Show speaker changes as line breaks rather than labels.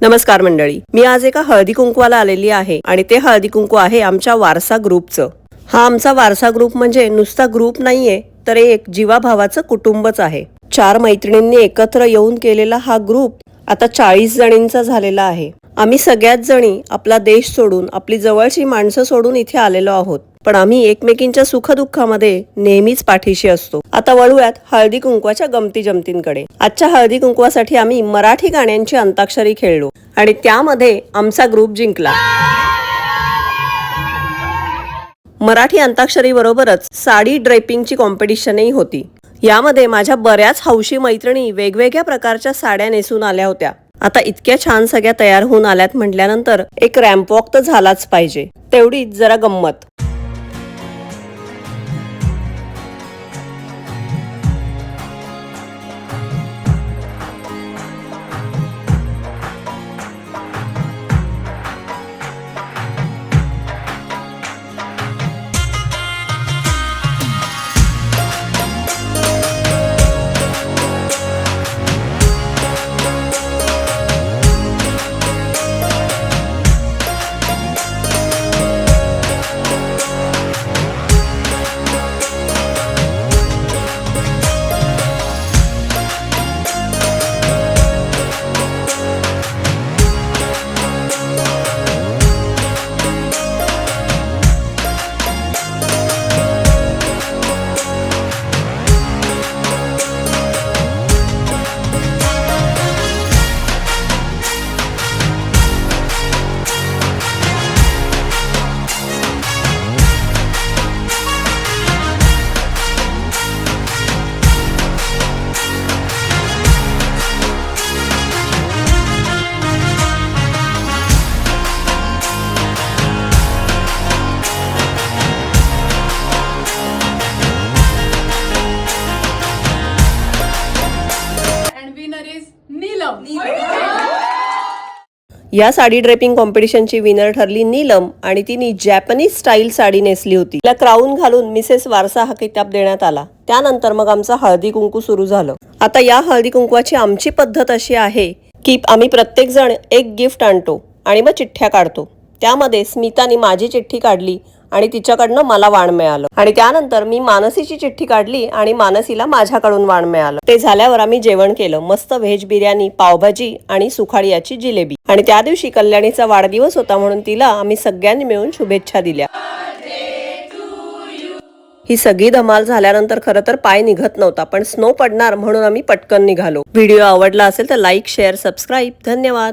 नमस्कार मंडळी, मी आज एका हळदी कुंकवाला आलेली आहे आणि ते हळदी कुंकू आहे आमच्या वारसा ग्रुपचं। हा आमचा वारसा ग्रुप म्हणजे नुसता ग्रुप नाहीये, तर एक जीवाभावाचं कुटुंबच आहे। 4 मैत्रिणींनी एकत्र येऊन केलेला हा ग्रुप आता 40 जणींचा झालेला आहे। आम्ही सगळ्याच जणी आपला देश सोडून, आपली जवळची माणसं सोडून इथे आलेलो आहोत, पण आम्ही एकमेकींच्या सुखदुःखामध्ये नेहमीच पाठीशी असतो। आता वळूयात हळदी कुंकवाच्या गमती जमतींकडे। आजच्या हळदी कुंकवासाठी आम्ही मराठी गाण्यांची अंताक्षरी खेळलो आणि त्यामध्ये आमचा ग्रुप जिंकला। मराठी अंताक्षरी बरोबरच साडी ड्रेपिंगची कॉम्पिटिशनही होती। यामध्ये माझ्या बऱ्याच हौशी मैत्रिणी वेगवेगळ्या प्रकारच्या साड्या नेसून आल्या होत्या। आता इतक्या छान सगळ्या तयार होऊन आल्यात म्हटल्यानंतर एक रॅम्प वॉक तर झालाच पाहिजे, तेवढीच जरा गंमत। या साडी ड्रेपिंग कॉम्पिटिशनची विनर ठरली नीलम आणि तिने जॅपनीज स्टाईल साडी नेसली होती। तिला क्राऊन घालून मिसेस वारसा हा किताब देण्यात आला। त्यानंतर मग आमचा हळदी कुंकू सुरू झालं। आता या हळदी कुंकवाची आमची पद्धत अशी आहे की आम्ही प्रत्येक जण एक गिफ्ट आणतो आणि मग चिठ्ठ्या काढतो। त्यामध्ये स्मिताने माझी चिठ्ठी काढली आणि तिच्याकडनं मला वाण मिळालं आणि त्यानंतर मी मानसीची चिठ्ठी काढली आणि मानसीला माझ्याकडून वाण मिळालं। ते झाल्यावर आम्ही जेवण केलं, मस्त व्हेज बिर्याणी, पावभाजी आणि सुखाडियाची जिलेबी। आणि त्या दिवशी कल्याणीचा वाढदिवस होता म्हणून तिला आम्ही सगळ्यांनी मिळून शुभेच्छा दिल्या। ही सगळी धमाल झाल्यानंतर खरं तर पाय निघत नव्हता, पण स्नो पडणार म्हणून आम्ही पटकन निघालो। व्हिडिओ आवडला असेल तर लाईक, शेअर, सबस्क्राईब। धन्यवाद।